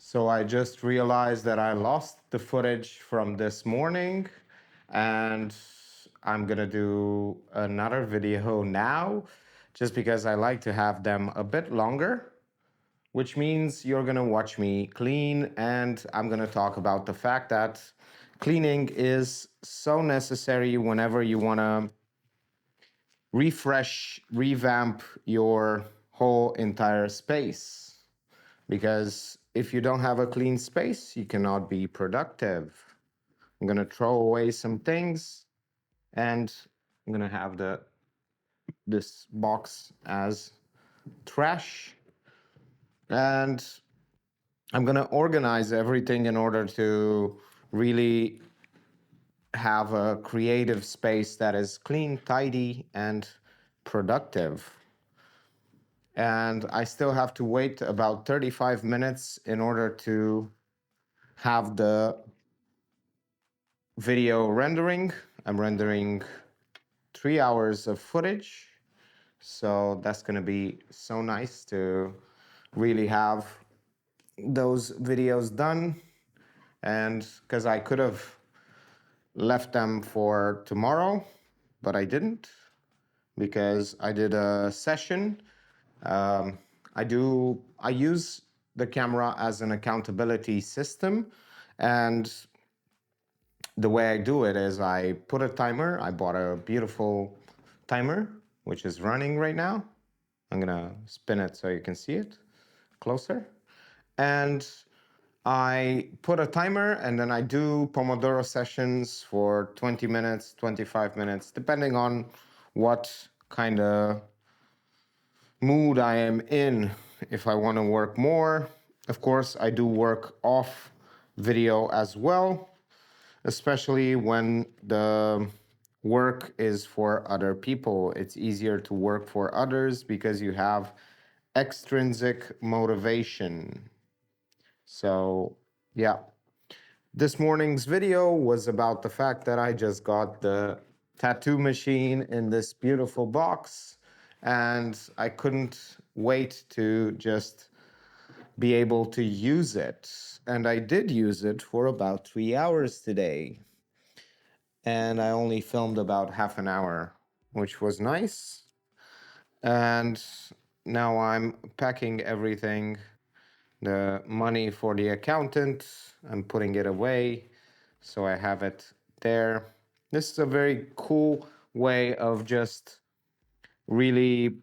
So I just realized that I lost the footage from this morning, and I'm gonna do another video now just because I like to have them a bit longer, which means you're gonna watch me clean, and I'm gonna talk about the fact that cleaning is so necessary whenever you wanna refresh, revamp your whole entire space. Because if you don't have a clean space, you cannot be productive. I'm gonna throw away some things, and I'm gonna have this box as trash, and I'm gonna organize everything in order to really have a creative space that is clean, tidy, and productive. And I still have to wait about 35 minutes in order to have the video rendering. I'm rendering 3 hours of footage. So that's going to be so nice to really have those videos done. And because I could have left them for tomorrow, but I didn't because I did a session. Um, I use the camera as an accountability system, and the way I do it is I put a timer. I bought a beautiful timer, which is running right now. I'm gonna spin it so you can see it closer. And I put a timer, and then I do Pomodoro sessions for 20 minutes, 25 minutes, depending on what kind of mood I am in. If I want to work more, of course, I do work off video as well, especially when the work is for other people. It's easier to work for others because you have extrinsic motivation. So, yeah. This morning's video was about the fact that I just got the tattoo machine in this beautiful box, and I couldn't wait to just be able to use it. And I did use it for about 3 hours today. And I only filmed about half an hour, which was nice. And now I'm packing everything, the money for the accountant, I'm putting it away so I have it there. This is a very cool way of just really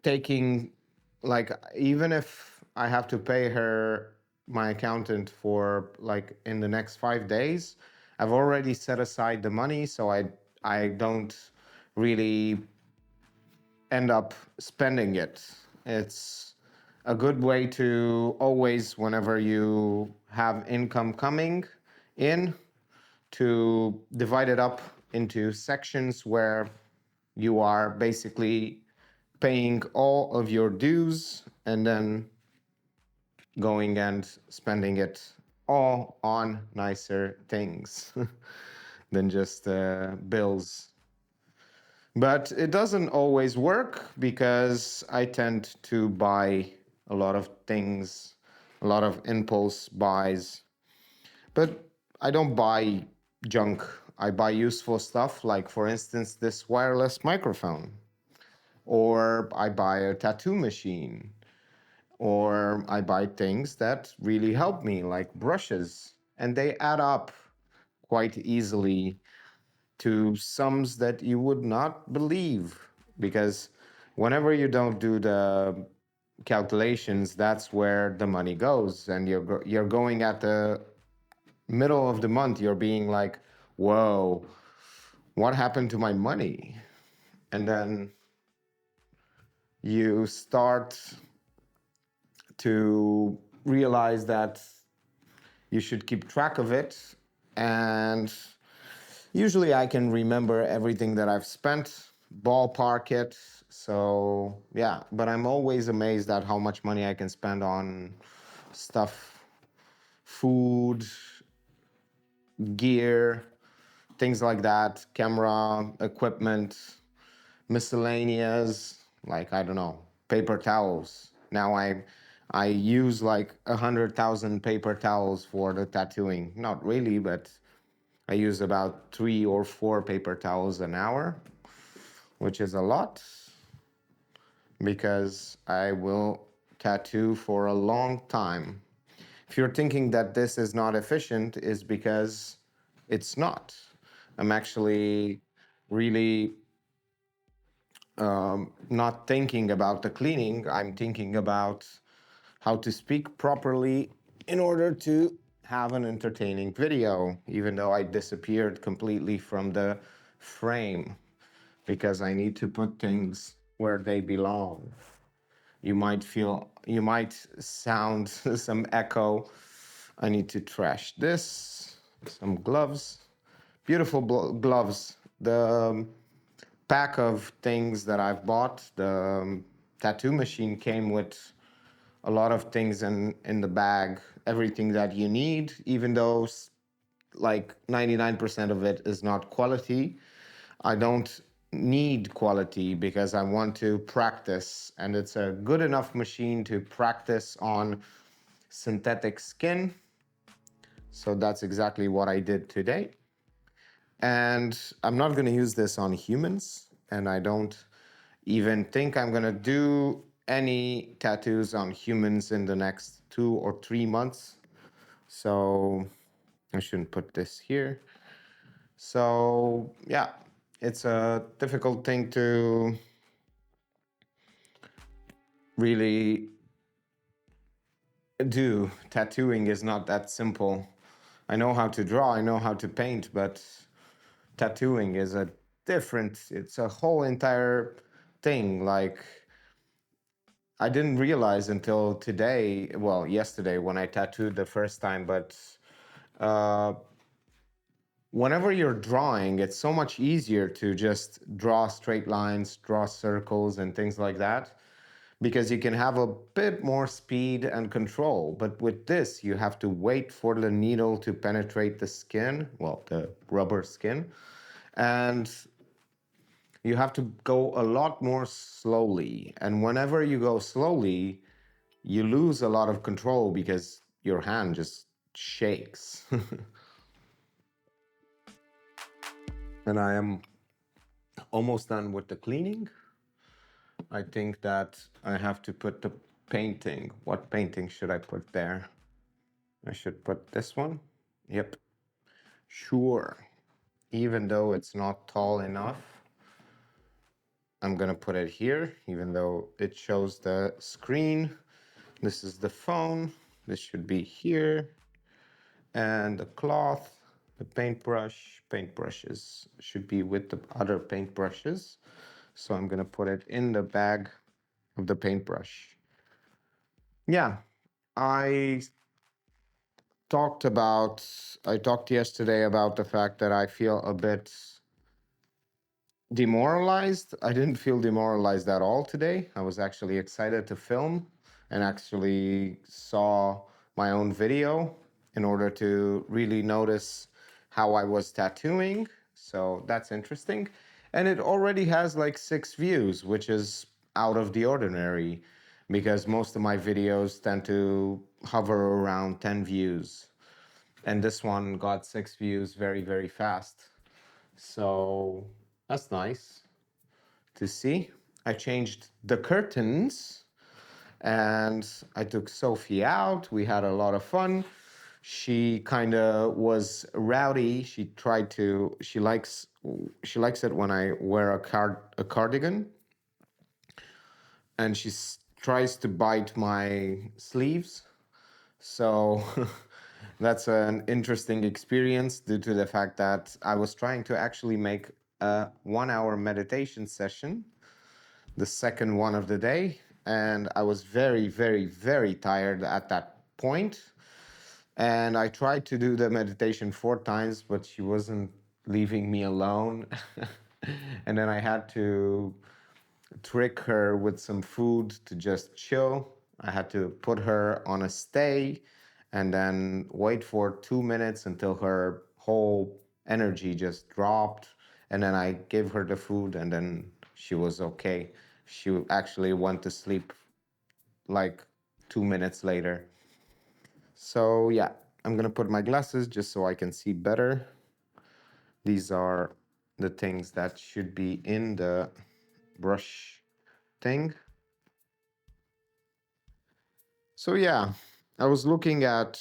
taking, like, even if I have to pay her, my accountant, for like in the next 5 days, I've already set aside the money, so I don't really end up spending it. It's a good way to always, whenever you have income coming in, to divide it up into sections where you are basically paying all of your dues and then going and spending it all on nicer things than just bills. But it doesn't always work because I tend to buy a lot of things, a lot of impulse buys. But I don't buy junk. I buy useful stuff, like, for instance, this wireless microphone. Or I buy a tattoo machine. Or I buy things that really help me, like brushes. And they add up quite easily to sums that you would not believe. Because whenever you don't do the calculations, that's where the money goes. And you're going at the middle of the month, you're being like, whoa, what happened to my money? And then you start to realize that you should keep track of it. And usually I can remember everything that I've spent, ballpark it. So, yeah, but I'm always amazed at how much money I can spend on stuff, food, gear, things like that, camera, equipment, miscellaneous, like, I don't know, paper towels. Now I use like 100,000 paper towels for the tattooing. Not really, but I use about 3 or 4 paper towels an hour, which is a lot because I will tattoo for a long time. If you're thinking that this is not efficient, is because it's not. I'm actually really not thinking about the cleaning. I'm thinking about how to speak properly in order to have an entertaining video, even though I disappeared completely from the frame because I need to put things where they belong. You might sound some echo. I need to trash this. Some gloves, beautiful gloves. The pack of things that I've bought, the tattoo machine came with a lot of things in the bag, everything that you need, even though like 99% of it is not quality. I don't need quality because I want to practice, and it's a good enough machine to practice on synthetic skin. So that's exactly what I did today. And I'm not going to use this on humans, and I don't even think I'm going to do any tattoos on humans in the next 2 or 3 months. So I shouldn't put this here. So yeah, it's a difficult thing to really do. Tattooing is not that simple. I know how to draw, I know how to paint, but tattooing is a it's a whole entire thing. Like, I didn't realize until today, well, yesterday when I tattooed the first time, but uh, whenever you're drawing, it's so much easier to just draw straight lines, draw circles, and things like that, because you can have a bit more speed and control. But with this, you have to wait for the needle to penetrate the skin, well, the rubber skin, and you have to go a lot more slowly. And whenever you go slowly, you lose a lot of control because your hand just shakes. And I am almost done with the cleaning. I think that I have to put the painting. What painting should I put there? I should put this one. Yep, sure. Even though it's not tall enough, I'm gonna put it here, even though it shows the screen. This is the phone. This should be here. And the cloth, the paintbrush, paintbrushes should be with the other paintbrushes. So I'm gonna put it in the bag of the paintbrush. Yeah, I I talked yesterday about the fact that I feel a bit demoralized. I didn't feel demoralized at all today. I was actually excited to film and actually saw my own video in order to really notice how I was tattooing. So that's interesting. And it already has like 6 views, which is out of the ordinary because most of my videos tend to hover around 10 views. And this one got 6 views very, very fast. So that's nice to see. I changed the curtains and I took Sophie out. We had a lot of fun. She kind of was rowdy. She likes it when I wear a cardigan, and tries to bite my sleeves. So that's an interesting experience due to the fact that I was trying to actually make a 1 hour meditation session, the second one of the day. And I was very, very, very tired at that point. And I tried to do the meditation 4 times, but she wasn't leaving me alone. And then I had to trick her with some food to just chill. I had to put her on a stay and then wait for 2 minutes until her whole energy just dropped. And then I gave her the food and then she was okay. She actually went to sleep like 2 minutes later. So yeah, I'm gonna put my glasses just so I can see better. These are the things that should be in the brush thing. So yeah, I was looking at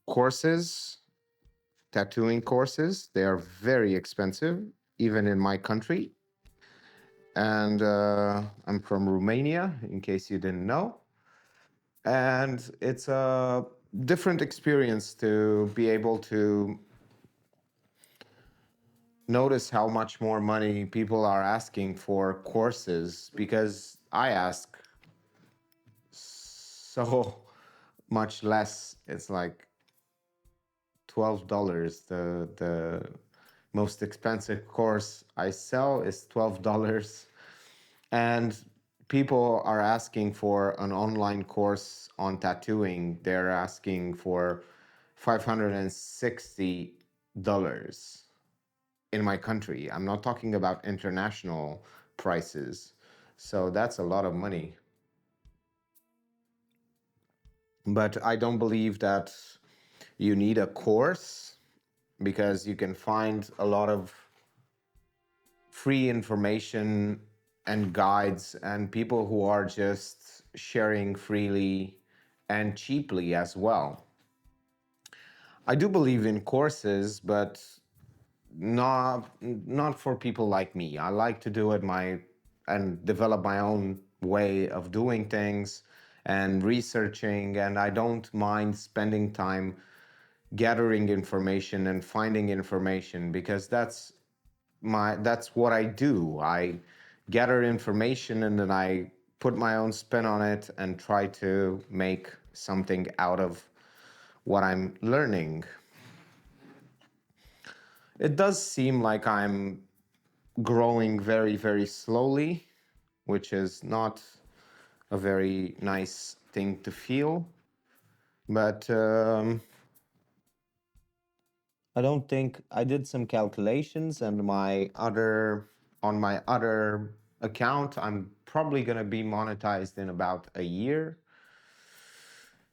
courses, tattooing courses. They are very expensive, even in my country. And I'm from Romania, in case you didn't know. And it's a different experience to be able to notice how much more money people are asking for courses, because I ask so much less. It's like $12. The most expensive course I sell is $12, and people are asking for an online course on tattooing. They're asking for $560 in my country. I'm not talking about international prices. So that's a lot of money. But I don't believe that you need a course, because you can find a lot of free information and guides and people who are just sharing freely and cheaply as well. I do believe in courses, but not for people like me. I like to do it my and develop my own way of doing things and researching, and I don't mind spending time gathering information and finding information, because that's what I do. I gather information and then I put my own spin on it and try to make something out of what I'm learning. It does seem like I'm growing very, very slowly, which is not a very nice thing to feel. But I don't think I did some calculations, and on my other account, I'm probably gonna be monetized in about a year.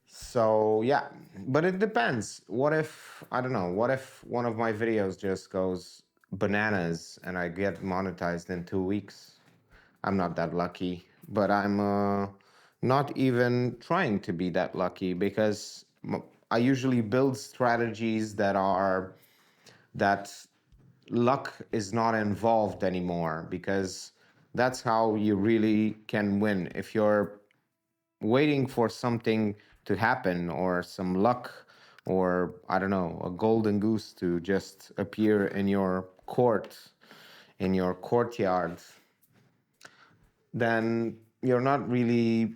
So yeah, but it depends. What if, I don't know, what if one of my videos just goes bananas and I get monetized in 2 weeks? I'm not that lucky, but I'm not even trying to be that lucky, because I usually build strategies that luck is not involved anymore, because that's how you really can win. If you're waiting for something to happen, or some luck, or I don't know, a golden goose to just appear in your courtyard, then you're not really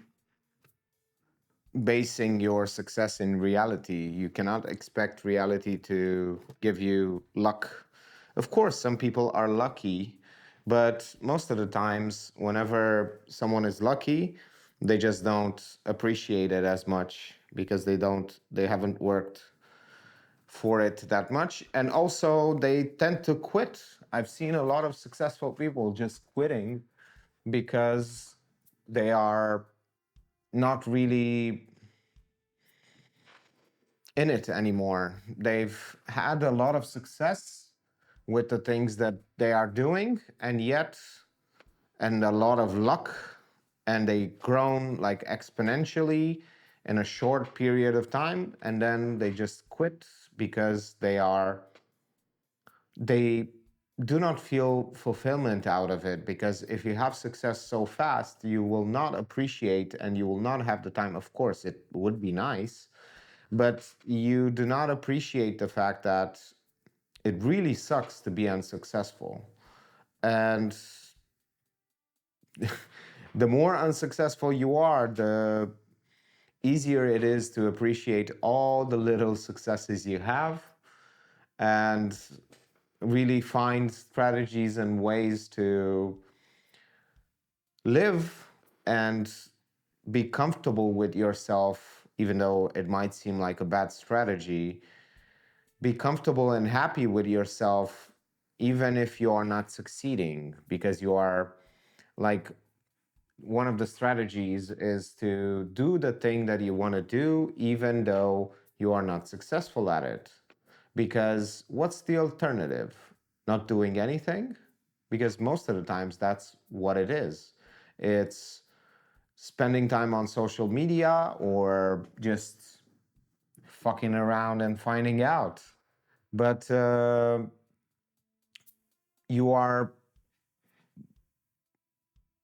basing your success in reality. You cannot expect reality to give you luck. Of course, some people are lucky, but most of the times, whenever someone is lucky, they just don't appreciate it as much, because they haven't worked for it that much. And also, they tend to quit. I've seen a lot of successful people just quitting because they are not really in it anymore. They've had a lot of success with the things that they are doing, and a lot of luck, and they grown like exponentially in a short period of time, and then they just quit because they do not feel fulfillment out of it. Because if you have success so fast, you will not appreciate, and you will not have the time. Of course, it would be nice, but you do not appreciate the fact that it really sucks to be unsuccessful. And the more unsuccessful you are, the easier it is to appreciate all the little successes you have, and really find strategies and ways to live and be comfortable with yourself, even though it might seem like a bad strategy. Be comfortable and happy with yourself, even if you are not succeeding, because you are like one of the strategies is to do the thing that you want to do, even though you are not successful at it. Because what's the alternative? Not doing anything? Because most of the times that's what it is. It's spending time on social media or just fucking around and finding out. But you are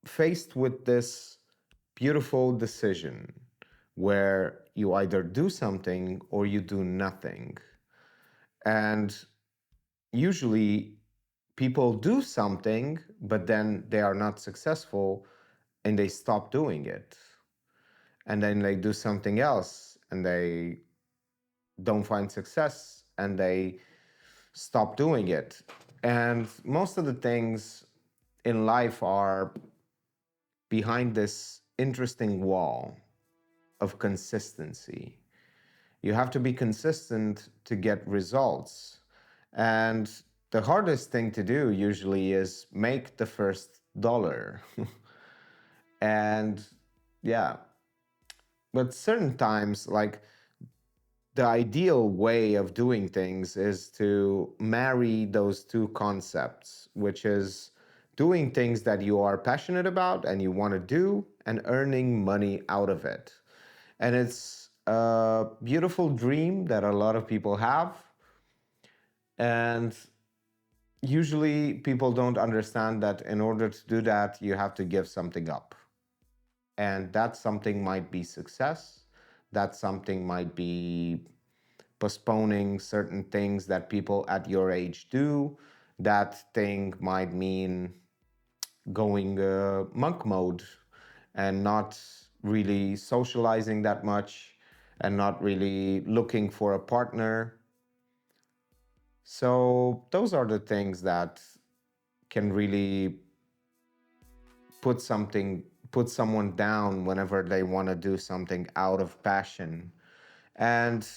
faced with this beautiful decision where you either do something or you do nothing. And usually people do something, but then they are not successful and they stop doing it. And then they do something else and they don't find success and they stop doing it. And most of the things in life are behind this interesting wall of consistency. You have to be consistent to get results. And the hardest thing to do usually is make the first dollar. And yeah, but certain times, like the ideal way of doing things is to marry those two concepts, which is doing things that you are passionate about and you want to do and earning money out of it. And it's a beautiful dream that a lot of people have. And usually people don't understand that in order to do that, you have to give something up. And that something might be success, that something might be postponing certain things that people at your age do. That thing might mean going monk mode and not really socializing that much and not really looking for a partner. So, those are the things that can really put something put someone down whenever they want to do something out of passion. And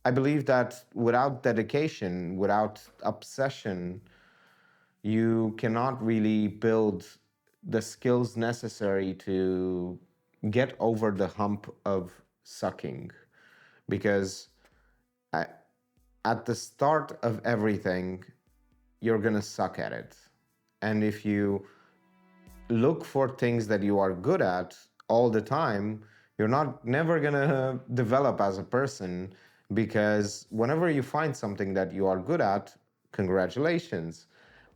I believe that without dedication, without obsession, you cannot really build the skills necessary to get over the hump of sucking. Because I, at the start of everything, you're gonna suck at it. And if you look for things that you are good at all the time, you're not never gonna develop as a person, because whenever you find something that you are good at, congratulations,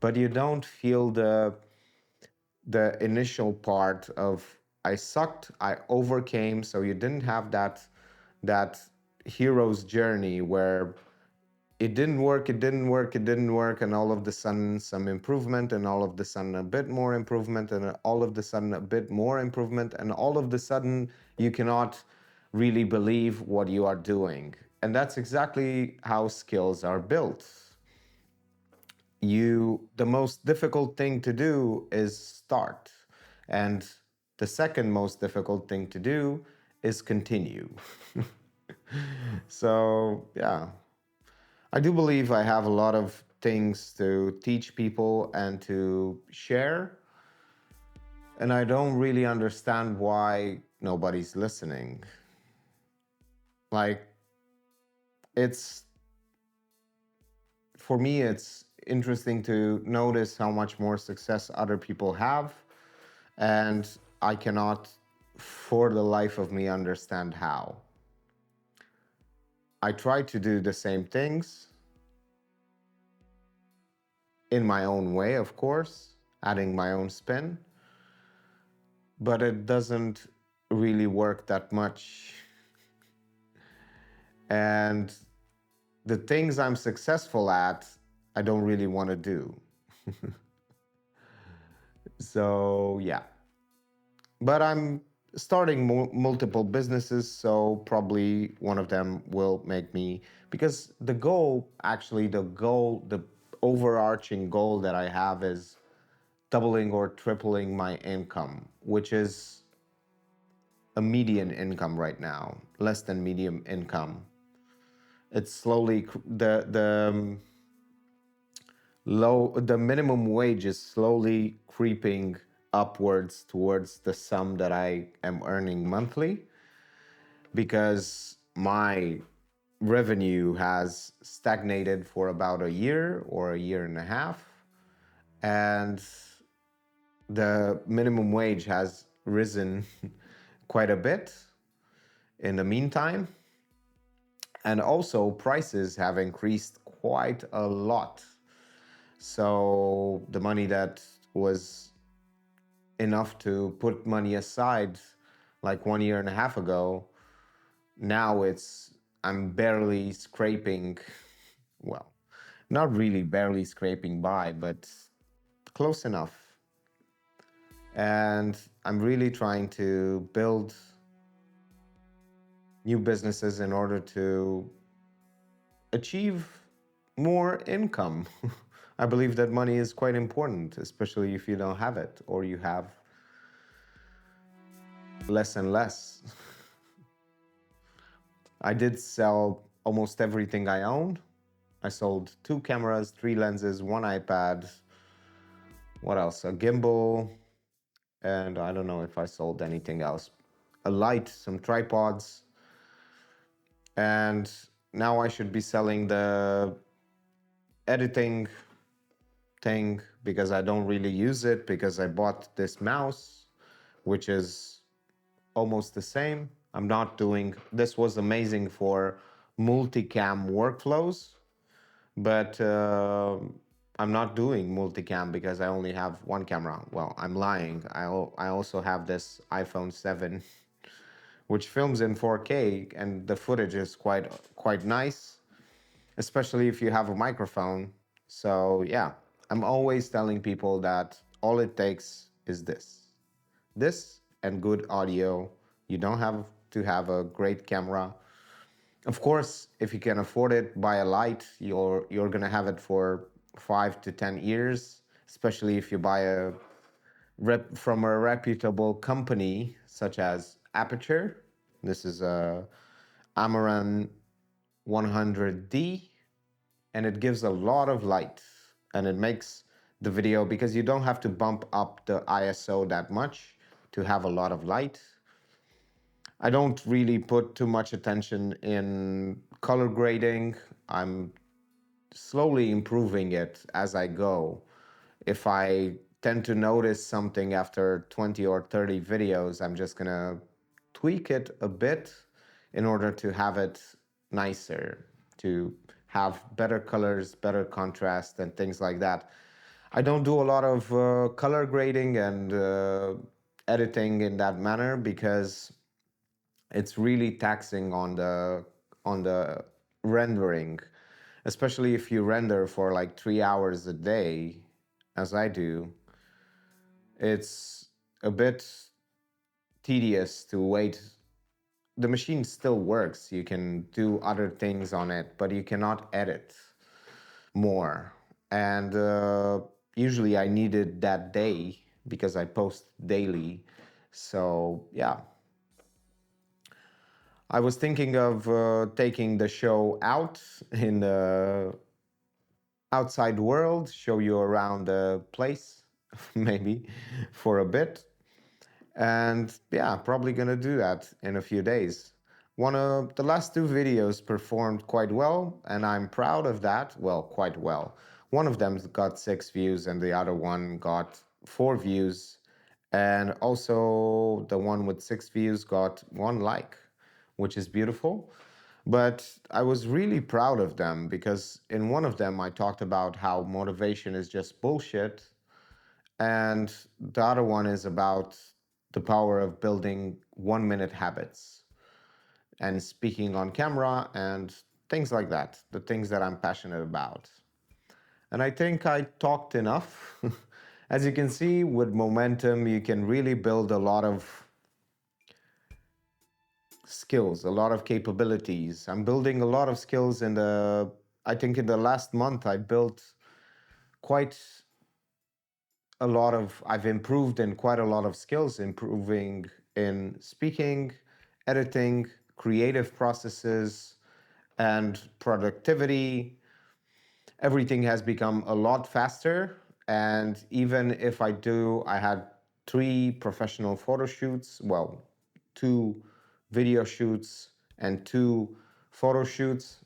but you don't feel the initial part of I sucked, I overcame, so you didn't have that hero's journey where it didn't work, it didn't work, it didn't work, and all of a sudden some improvement, and all of a sudden a bit more improvement, and all of a sudden a bit more improvement, and all of a sudden you cannot really believe what you are doing. And that's exactly how skills are built. The most difficult thing to do is start, and the second most difficult thing to do is continue. So yeah, I do believe I have a lot of things to teach people and to share, and I don't really understand why nobody's listening. Like, it's for me, it's interesting to notice how much more success other people have, and I cannot, for the life of me, understand how. I try to do the same things in my own way, of course, adding my own spin, but it doesn't really work that much. And the things I'm successful at, I don't really want to do. So, yeah. But I'm starting multiple businesses, so probably one of them will make me, because the goal, actually, the overarching goal that I have is doubling or tripling my income, which is a median income right now, less than medium income. It's slowly the minimum wage is slowly creeping upwards towards the sum that I am earning monthly, because my revenue has stagnated for about a year or a year and a half, and the minimum wage has risen quite a bit in the meantime. And also, prices have increased quite a lot. So, the money that was enough to put money aside like 1 year and a half ago, now I'm barely scraping, well, not really barely scraping by, but close enough. And I'm really trying to build new businesses in order to achieve more income. I believe that money is quite important, especially if you don't have it or you have less and less. I did sell almost everything I owned. I sold 2 cameras, 3 lenses, 1 iPad. What else? A gimbal. And I don't know if I sold anything else. A light, some tripods. And now I should be selling the editing thing because I don't really use it, because I bought this mouse, which is almost the same. I'm not doing, this was amazing for multicam workflows, but I'm not doing multicam because I only have one camera. Well, I'm lying. I also have this iPhone 7 which films in 4K, and the footage is quite nice, especially if you have a microphone. So yeah, I'm always telling people that all it takes is this and good audio. You don't have to have a great camera. Of course, if you can afford it, buy a light. You're gonna have it for 5 to 10 years, especially if you buy from a reputable company such as Aperture. This is a Amaran 100D, and it gives a lot of light, and it makes the video, because you don't have to bump up the ISO that much to have a lot of light. I don't really put too much attention in color grading. I'm slowly improving it as I go. If I tend to notice something after 20 or 30 videos, I'm just gonna tweak it a bit in order to have it nicer, to have better colors, better contrast, and things like that. I don't do a lot of color grading and editing in that manner because it's really taxing on the rendering, especially if you render for like 3 hours a day, as I do. It's a bit tedious to wait. The machine still works. You can do other things on it, but you cannot edit more. And usually I need it that day because I post daily. So yeah, I was thinking of taking the show out in the outside world, show you around the place, maybe for a bit. And yeah, probably gonna do that in a few days. One of the last 2 videos performed quite well, and I'm proud of that. Well, quite well. One of them got 6 views, and the other one got 4 views. And also, the one with 6 views got 1 like, which is beautiful. But I was really proud of them because in one of them, I talked about how motivation is just bullshit, and the other one is about the power of building 1 minute habits and speaking on camera and things like that, the things that I'm passionate about. And I think I talked enough. As you can see, with momentum, you can really build a lot of skills, a lot of capabilities. I'm building a lot of skills I think in the last month, I built quite I've improved in quite a lot of skills, improving in speaking, editing, creative processes, and productivity. Everything has become a lot faster. And even if I had 3 professional photo shoots, well, 2 video shoots and 2 photo shoots.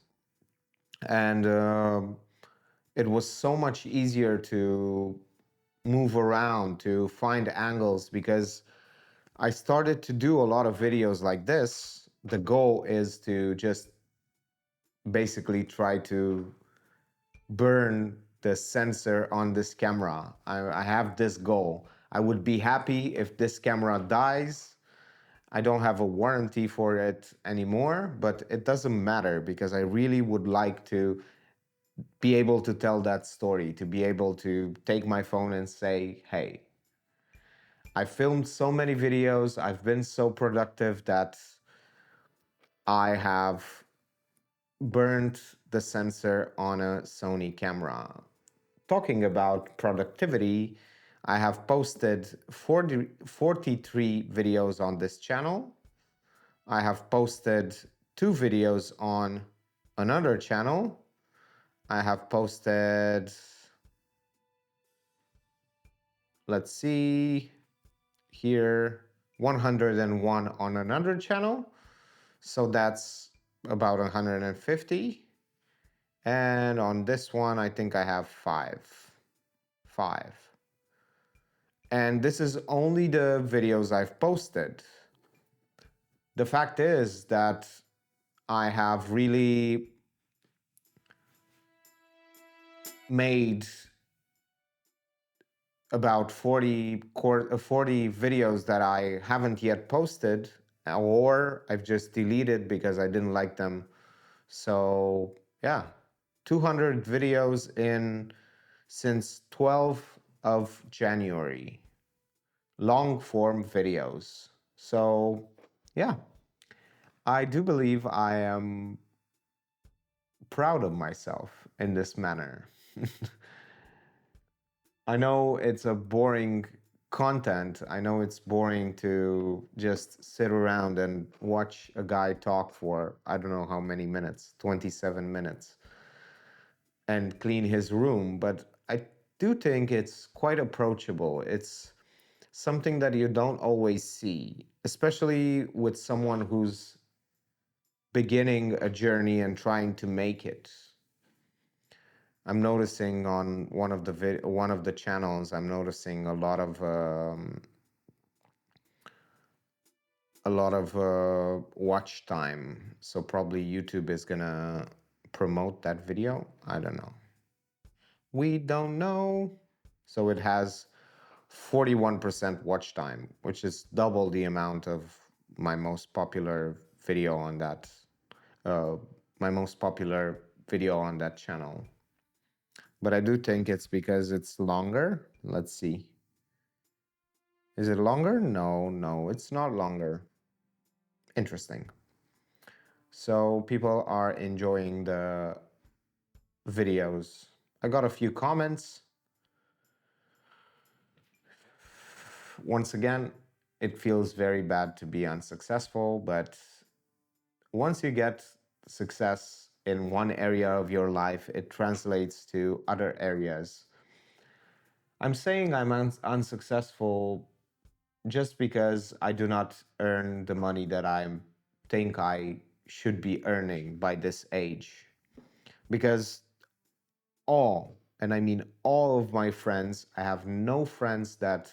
And it was so much easier to move around, to find angles, because I started to do a lot of videos like this. The goal is to just basically try to burn the sensor on this camera. I have this goal. I would be happy if this camera dies. I don't have a warranty for it anymore, but it doesn't matter because I really would like to be able to tell that story, to be able to take my phone and say, hey, I filmed so many videos, I've been so productive that I have burned the sensor on a Sony camera. Talking about productivity, I have posted 43 videos on this channel. I have posted 2 videos on another channel. I have posted, let's see, here 101 on another channel. So that's about 150. And on this one, I think I have 5. 5. And this is only the videos I've posted. The fact is that I have really made about 40 videos that I haven't yet posted, or I've just deleted because I didn't like them. So yeah, 200 videos in since 12th of January, long form videos. So yeah, I do believe I am proud of myself in this manner. I know it's a boring content. I know it's boring to just sit around and watch a guy talk for I don't know how many minutes, 27 minutes, and clean his room, but I do think it's quite approachable. It's something that you don't always see, especially with someone who's beginning a journey and trying to make it. I'm noticing on one of the channels, I'm noticing a lot of watch time. So probably YouTube is gonna promote that video. I don't know. We don't know. So it has 41% watch time, which is double the amount of my most popular video on that uh, my most popular video on that channel. But I do think it's because it's longer. Let's see. Is it longer? No, no, it's not longer. Interesting. So people are enjoying the videos. I got a few comments. Once again, it feels very bad to be unsuccessful, but once you get success in one area of your life, it translates to other areas. I'm saying I'm unsuccessful just because I do not earn the money that I think I should be earning by this age. Because and I mean all of my friends, I have no friends that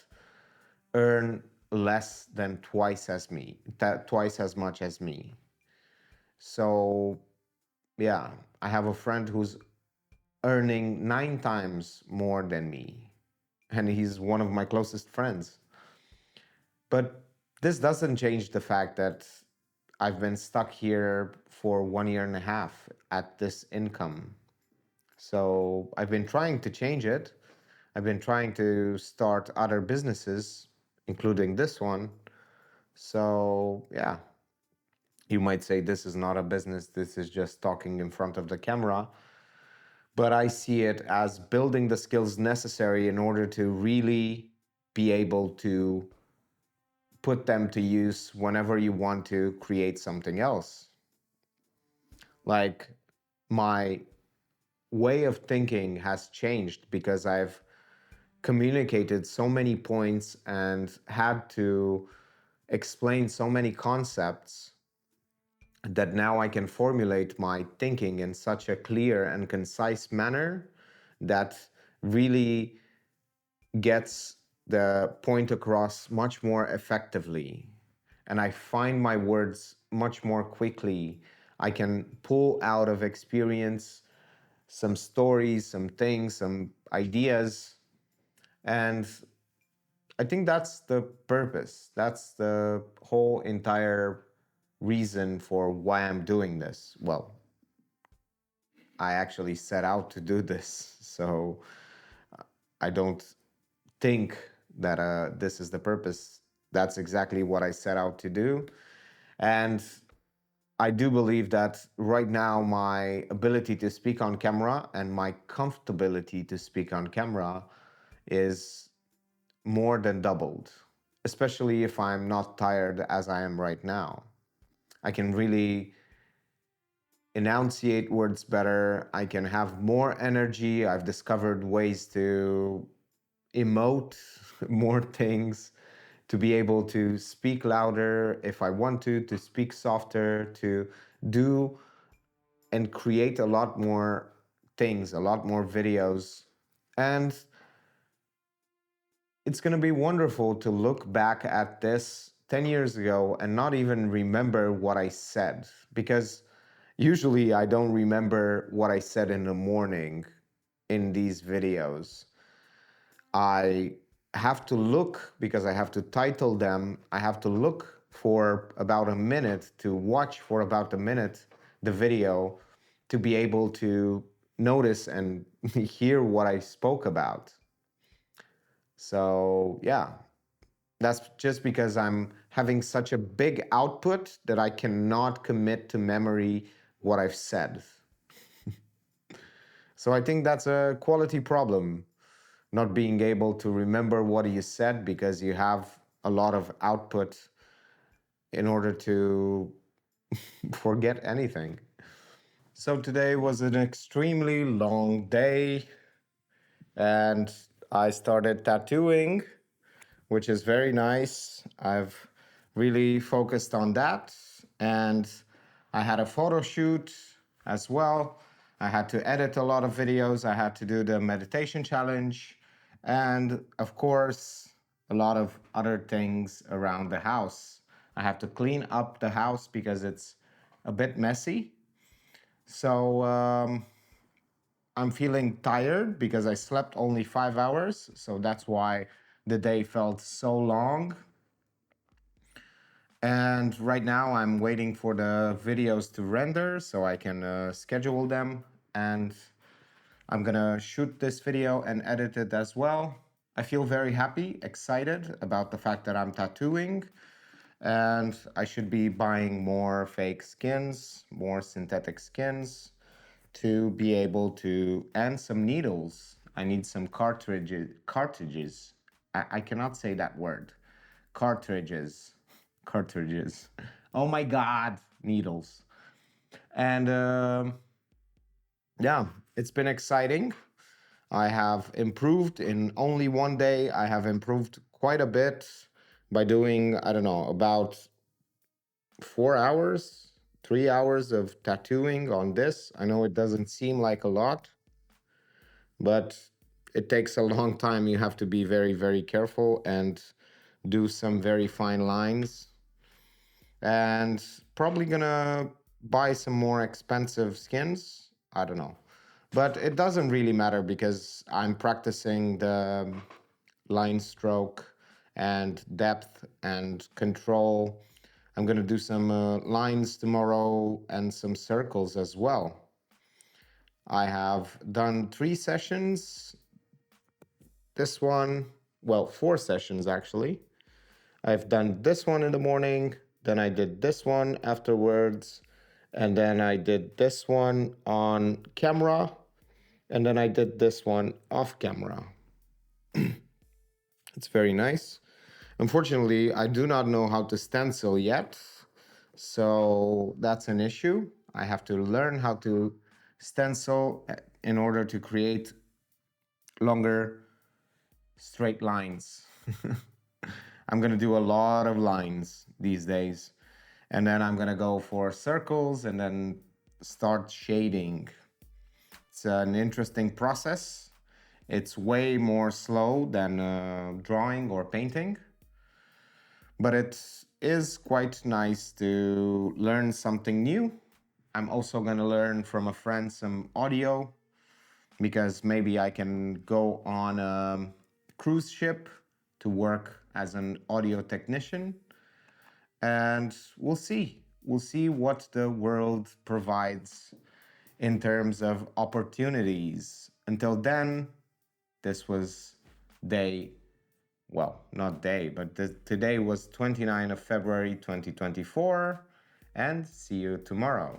earn less than twice as much as me. So yeah, I have a friend who's earning 9 times more than me, and he's one of my closest friends. But this doesn't change the fact that I've been stuck here for 1 year and a half at this income. So I've been trying to change it. I've been trying to start other businesses, including this one. So yeah, you might say this is not a business, this is just talking in front of the camera. But I see it as building the skills necessary in order to really be able to put them to use whenever you want to create something else. Like my way of thinking has changed because I've communicated so many points and had to explain so many concepts that now I can formulate my thinking in such a clear and concise manner that really gets the point across much more effectively. And I find my words much more quickly. I can pull out of experience some stories, some things, some ideas. And I think that's the purpose. That's the whole entire reason for why I'm doing this. Well, I actually set out to do this. So I don't think that this is the purpose. That's exactly what I set out to do. And I do believe that right now my ability to speak on camera and my comfortability to speak on camera is more than doubled, especially if I'm not tired as I am right now. I can really enunciate words better. I can have more energy. I've discovered ways to emote more things, to be able to speak louder if I want to speak softer, to do and create a lot more things, a lot more videos. And it's going to be wonderful to look back at this 10 years ago and not even remember what I said, because usually I don't remember what I said in the morning in these videos. I have to look, because I have to title them, I have to look for about a minute, to watch for about a minute the video, to be able to notice and hear what I spoke about. So, yeah, that's just because I'm having such a big output that I cannot commit to memory what I've said. So I think that's a quality problem, not being able to remember what you said because you have a lot of output in order to forget anything. So today was an extremely long day, and I started tattooing, which is very nice. I've really focused on that. And I had a photo shoot as well. I had to edit a lot of videos. I had to do the meditation challenge. And of course, a lot of other things around the house. I have to clean up the house because it's a bit messy. So I'm feeling tired because I slept only 5 hours. So that's why the day felt so long. And right now I'm waiting for the videos to render so I can schedule them. And I'm gonna shoot this video and edit it as well. I feel very happy, excited about the fact that I'm tattooing. And I should be buying more fake skins, more synthetic skins, to be able to, and some needles. I need some cartridges. I cannot say that word. Cartridges. Cartridges. Oh my God, needles. And yeah, it's been exciting. I have improved in only one day. I have improved quite a bit by doing, I don't know, about 4 hours, 3 hours of tattooing on this. I know it doesn't seem like a lot, but it takes a long time. You have to be very, very careful and do some very fine lines. And probably gonna buy some more expensive skins. I don't know. But it doesn't really matter because I'm practicing the line stroke and depth and control. I'm gonna do some lines tomorrow and some circles as well. I have done 3 sessions. This one, well, 4 sessions actually. I've done this one in the morning, then I did this one afterwards, and then I did this one on camera, and then I did this one off camera. It's very nice. Unfortunately, I do not know how to stencil yet, so that's an issue. I have to learn how to stencil in order to create longer straight lines. I'm gonna do a lot of lines these days. And then I'm gonna go for circles and then start shading. It's an interesting process. It's way more slow than drawing or painting, but it is quite nice to learn something new. I'm also gonna learn from a friend some audio because maybe I can go on a cruise ship to work as an audio technician. And we'll see. We'll see what the world provides in terms of opportunities. Until then, this was day, well, not day, but today was 29th of February 2024, and see you tomorrow.